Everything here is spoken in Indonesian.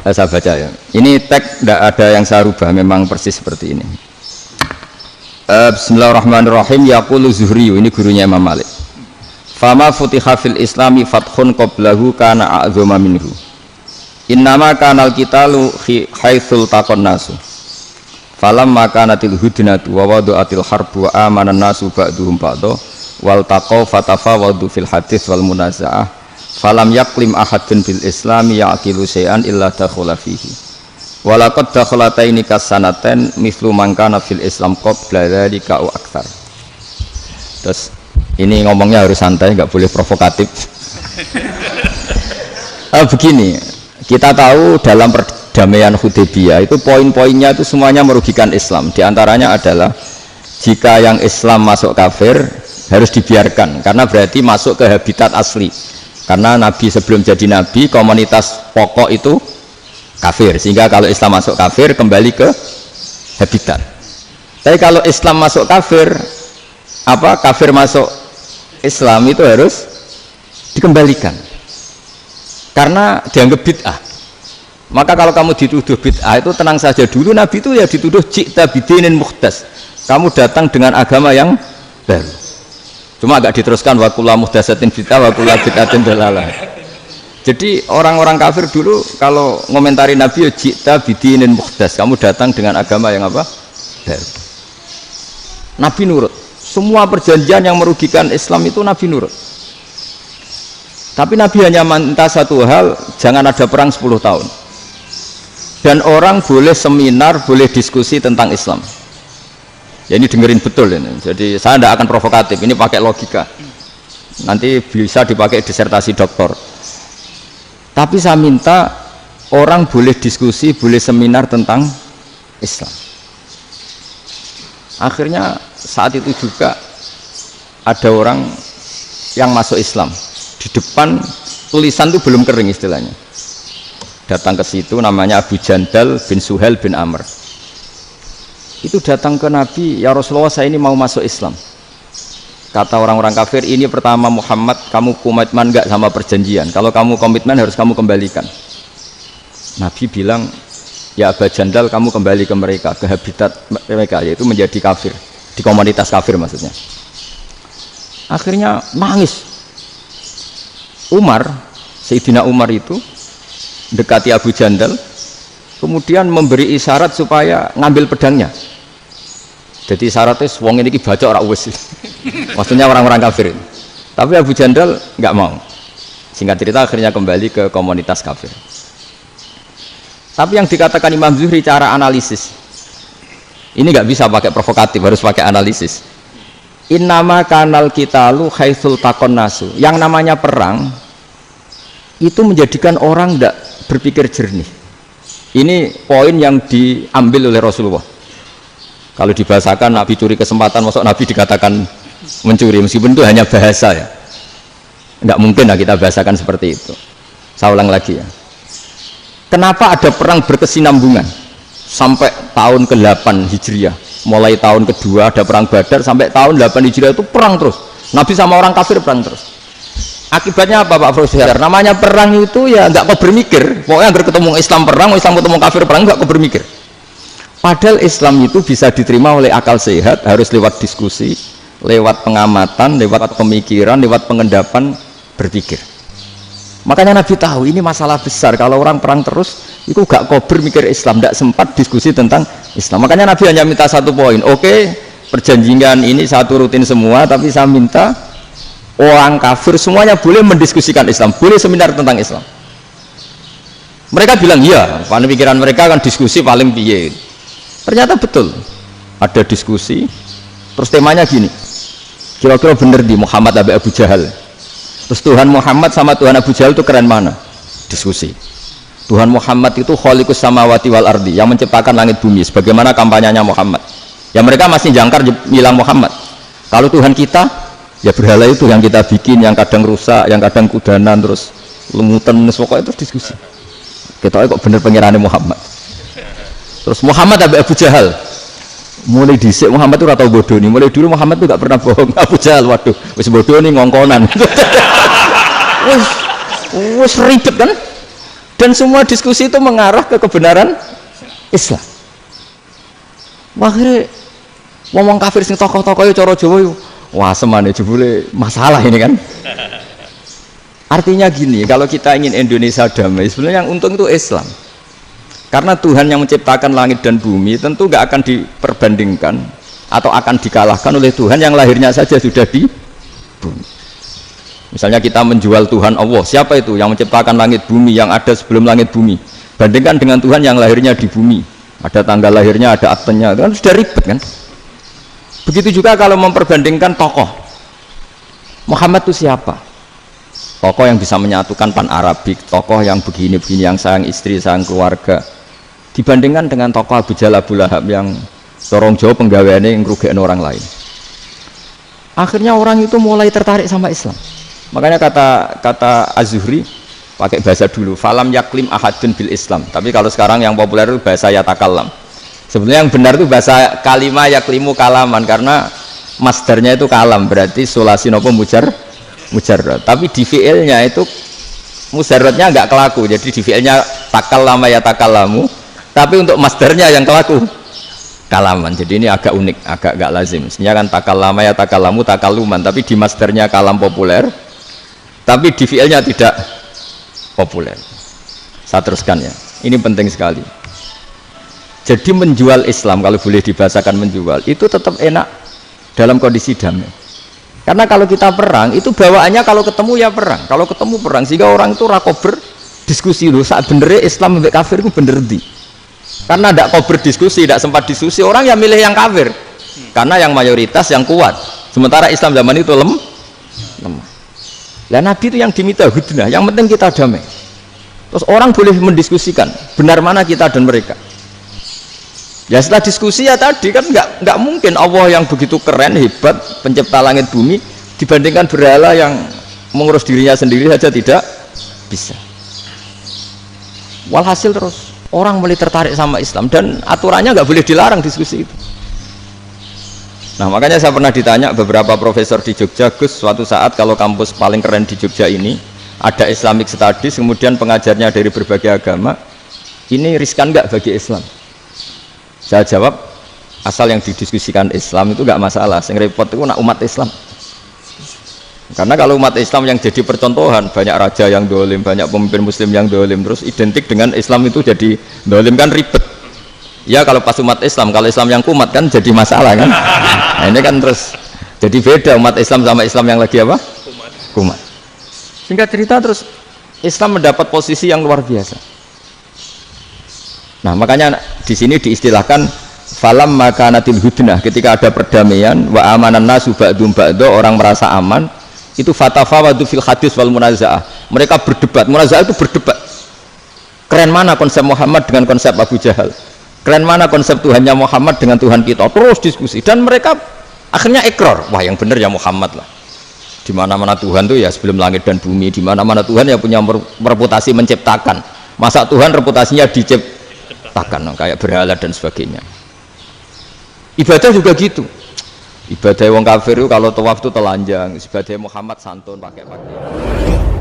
Saya baca ya. Ini teks tidak ada yang saya rubah, memang persis seperti ini. Bismillahirrahmanirrahim. Yaqulu Zuhri, ini gurunya Imam Malik. Fama futiha fil islami fathun qablahu kana a'zama minhu. Innama kanal qitalu haitsul taqon nasu. Falamma kanatil hudnatu wa wadu'atil harbu wa amanan nasu ba'duhum ba'da wal taqaw fatafawadu fil hadits wal munaza'ah. Falam yaklim ahadun bil islami ya'qilu syai'an illa dakhala fihi. Walaqad dakhalataini kasanaten mislu man kana fil islam qabla dzalika au aktsar. Terus ini ngomongnya harus santai, nggak boleh provokatif. Begini, kita tahu dalam perdamaian Hudaybiyah itu poin-poinnya itu semuanya merugikan Islam. Di antaranya adalah jika yang Islam masuk kafir harus dibiarkan karena berarti masuk ke habitat asli. Karena Nabi sebelum jadi Nabi komunitas pokok itu kafir, sehingga kalau Islam masuk kafir kembali ke habitat. Tapi kalau Islam masuk kafir, kafir masuk Islam itu harus dikembalikan karena dianggap bid'ah. Maka kalau kamu dituduh bid'ah itu tenang saja dulu, Nabi itu ya dituduh ji'ta bidinin muhdas, kamu datang dengan agama yang baru. Cuma agak diteruskan wa kullu muhdatsatin bid'ah wa kullu bid'atin dalalah. Jadi orang-orang kafir dulu kalau ngomentari Nabi ya ji'ta bidinin muhdas, kamu datang dengan agama yang baru. Nabi nurut. Semua perjanjian yang merugikan Islam itu Nabi nurut. Tapi Nabi hanya minta satu hal, jangan ada perang 10 tahun. Dan orang boleh seminar, boleh diskusi tentang Islam. Ya ini dengerin betul ini. Jadi saya tidak akan provokatif, ini pakai logika. Nanti bisa dipakai disertasi doktor. Tapi saya minta orang boleh diskusi, boleh seminar tentang Islam. Akhirnya saat itu juga ada orang yang masuk Islam. Di depan tulisan itu belum kering istilahnya. Datang ke situ namanya Abu Jandal bin Suhail bin Amr. Itu datang ke Nabi, ya Rasulullah saya ini mau masuk Islam. Kata orang-orang kafir, ini pertama Muhammad, kamu komitmen enggak sama perjanjian? Kalau kamu komitmen harus kamu kembalikan. Nabi bilang, ya Abu Jandal kamu kembali ke mereka, ke habitat mereka, yaitu menjadi kafir, di komunitas kafir maksudnya. Akhirnya nangis. Sayyidina Umar itu dekati Abu Jandal, kemudian memberi isyarat supaya ngambil pedangnya. Jadi syaratnya wong ini baca ora wis. Maksudnya orang-orang kafir. Tapi Abu Jandal nggak mau. Singkat cerita akhirnya kembali ke komunitas kafir. Tapi yang dikatakan Imam Zuhri cara analisis ini nggak bisa pakai provokatif, harus pakai analisis. Innama kanal qitalu haitsul taqon nasu. Yang namanya perang itu menjadikan orang tidak berpikir jernih. Ini poin yang diambil oleh Rasulullah. Kalau dibahasakan Nabi curi kesempatan, masuk Nabi dikatakan mencuri, meskipun itu hanya bahasa ya. Nggak mungkin lah kita bahasakan seperti itu. Saya ulang lagi ya. Kenapa ada perang berkesinambungan sampai tahun ke-8 Hijriah? Mulai tahun kedua ada perang Badar sampai tahun 8 Hijriah itu perang terus. Nabi sama orang kafir perang terus. Akibatnya apa Pak Profesor? Namanya perang itu ya nggak kau bermikir. Pokoknya berketemu Islam perang, Islam ketemu kafir perang, nggak kau bermikir. Padahal Islam itu bisa diterima oleh akal sehat, harus lewat diskusi, lewat pengamatan, lewat pemikiran, lewat pengendapan berpikir. Makanya Nabi tahu ini masalah besar. Kalau orang perang terus, itu gak kober mikir Islam, tidak sempat diskusi tentang Islam. Makanya Nabi hanya minta satu poin. Oke, perjanjian ini satu rutin semua, tapi saya minta orang kafir semuanya boleh mendiskusikan Islam, boleh seminar tentang Islam. Mereka bilang iya, pemikiran mereka kan diskusi paling piye. Ternyata betul, ada diskusi. Terus temanya gini, kira-kira bener di Muhammad Abu Jahal. Terus Tuhan Muhammad sama Tuhan Abu Jahal itu keren mana? Diskusi. Tuhan Muhammad itu khaliqus samawati wal ardi, yang menciptakan langit bumi. Sebagaimana kampanyenya Muhammad. Ya mereka masih jangkar bilang Muhammad. Kalau Tuhan kita, ya berhala itu yang kita bikin, yang kadang rusak, yang kadang kudanan, terus lemutan, pokoknya itu diskusi. Kita kok bener pengirannya Muhammad. Terus Muhammad Abu Jahal. Mulai dhisik Muhammad itu ora tau bodoh nih. Mulai dulu Muhammad itu gak pernah bohong. Abu Jahal, waduh, wis bodoh nih ngongkonan. Wis ribet kan? Dan semua diskusi itu mengarah ke kebenaran Islam. Akhirnya ngomong kafir sing tokoh-tokoh yo cara Jawa yo wah semane jebule masalah ini kan. Artinya gini, kalau kita ingin Indonesia damai, sebenarnya yang untung itu Islam. Karena Tuhan yang menciptakan langit dan bumi tentu nggak akan diperbandingkan atau akan dikalahkan oleh Tuhan yang lahirnya saja sudah di bumi. Misalnya kita menjual Tuhan Allah, siapa itu yang menciptakan langit bumi yang ada sebelum langit bumi? Bandingkan dengan Tuhan yang lahirnya di bumi, ada tanggal lahirnya, ada aktenya, itu kan sudah ribet kan? Begitu juga kalau memperbandingkan tokoh, Muhammad itu siapa? Tokoh yang bisa menyatukan pan-Arabik, tokoh yang begini-begini, yang sayang istri, sayang keluarga, dibandingkan dengan tokoh Abu Jahal, Abu Lahab yang sorong jauh penggaweannya yang ngerugikan orang lain. Akhirnya orang itu mulai tertarik sama Islam. Makanya kata Az-Zuhri pakai bahasa dulu, falam yaklim ahadun bil Islam. Tapi kalau sekarang yang populer itu bahasa yatakallam. Sebenarnya yang benar itu bahasa kalimah yaklimu kalaman, karena masdarnya itu kalam, berarti sulasi nopo mujarrad. Tapi di fi'ilnya itu mujarradnya enggak kelaku. Jadi di fi'ilnya takallama yatakallamu, tapi untuk masdarnya yang kelaku kalaman. Jadi ini agak unik, agak enggak lazim. Sebenarnya kan takallama yatakallamu takalluman, tapi di masdarnya kalam populer, tapi di fi'ilnya tidak populer. Saya teruskan ya, ini penting sekali. Jadi menjual Islam, kalau boleh dibahasakan menjual, itu tetap enak dalam kondisi damai. Karena kalau kita perang, itu bawaannya kalau ketemu ya perang, kalau ketemu perang, sehingga orang itu rakober diskusi dulu, saat benernya Islam sampai kafir itu bener di. Karena tidak kober diskusi, tidak sempat diskusi, orang yang milih yang kafir, karena yang mayoritas yang kuat, sementara Islam zaman itu lemah. Nah, Nabi itu yang diminta hudnah, yang penting kita damai. Terus orang boleh mendiskusikan benar mana kita dan mereka. Ya setelah diskusi ya tadi kan nggak mungkin Allah yang begitu keren hebat pencipta langit bumi dibandingkan berhala yang mengurus dirinya sendiri saja tidak bisa. Walhasil terus orang mulai tertarik sama Islam dan aturannya nggak boleh dilarang diskusi itu. Nah makanya saya pernah ditanya beberapa profesor di Jogja, Gus, suatu saat kalau kampus paling keren di Jogja ini ada Islamic Studies, kemudian pengajarnya dari berbagai agama, ini riskan nggak bagi Islam? Saya jawab, asal yang didiskusikan Islam itu nggak masalah, yang repot itu nak umat Islam. Karena kalau umat Islam yang jadi percontohan, banyak raja yang dolim, banyak pemimpin muslim yang dolim, terus identik dengan Islam itu jadi dolim kan ribet. Ya kalau pas umat Islam, kalau Islam yang kumat kan jadi masalah kan. Nah ini kan terus jadi beda umat Islam sama Islam yang lagi apa? Kumat. Singkat cerita terus Islam mendapat posisi yang luar biasa. Nah makanya di sini diistilahkan falam makanatil hudnah, ketika ada perdamaian wa amanan nasu ba'dum ba'do, orang merasa aman, itu fatafawadu fil hadis wal munazaah, mereka berdebat. Munazaah itu berdebat, keren mana konsep Muhammad dengan konsep Abu Jahal, keren mana konsep Tuhannya Muhammad dengan Tuhan kita, terus diskusi. Dan mereka akhirnya ikrar, wah yang benar ya Muhammad lah. Di mana-mana Tuhan tuh ya sebelum langit dan bumi, di mana-mana Tuhan ya punya reputasi menciptakan. Masa Tuhan reputasinya diciptakan, kayak berhala dan sebagainya. Ibadah juga gitu. Ibadah wong kafir itu kalau tawaf itu telanjang, ibadah Muhammad santun pakai pakaian.